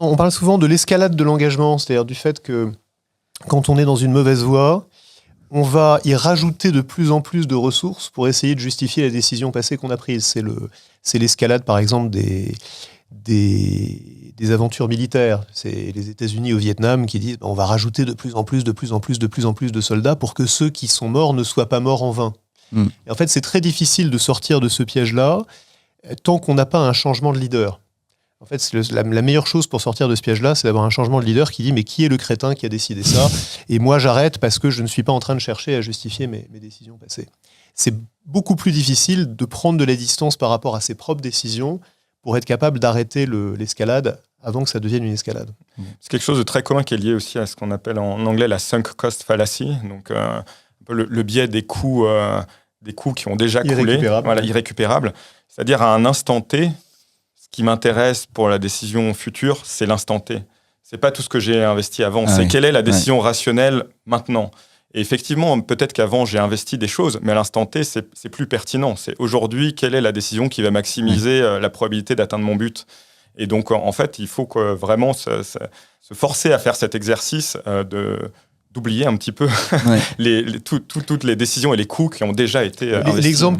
On parle souvent de l'escalade de l'engagement, c'est-à-dire du fait que quand on est dans une mauvaise voie, on va y rajouter de plus en plus de ressources pour essayer de justifier la décision passée qu'on a prise. C'est l'escalade, par exemple, des aventures militaires. C'est les États-Unis au Vietnam qui disent on va rajouter de plus en plus de soldats pour que ceux qui sont morts ne soient pas morts en vain. Et en fait, c'est très difficile de sortir de ce piège-là tant qu'on n'a pas un changement de leader. En fait, la meilleure chose pour sortir de ce piège-là, c'est d'avoir un changement de leader qui dit « mais qui est le crétin qui a décidé ça ?» Et moi, j'arrête parce que je ne suis pas en train de chercher à justifier mes décisions passées. C'est beaucoup plus difficile de prendre de la distance par rapport à ses propres décisions pour être capable d'arrêter l'escalade avant que ça devienne une escalade. C'est quelque chose de très commun qui est lié aussi à ce qu'on appelle en anglais la sunk cost fallacy, donc un peu le biais des coûts qui ont déjà coulé, irrécupérables. C'est-à-dire à un instant T, ce qui m'intéresse pour la décision future, c'est l'instant T. C'est pas tout ce que j'ai investi avant, quelle est la décision rationnelle maintenant. Et effectivement, peut-être qu'avant, j'ai investi des choses, mais à l'instant T, c'est plus pertinent. C'est aujourd'hui, quelle est la décision qui va maximiser la probabilité d'atteindre mon but. Et donc, en fait, il faut vraiment se forcer à faire cet exercice d'oublier un petit peu toutes les décisions et les coûts qui ont déjà été investis. L'exemple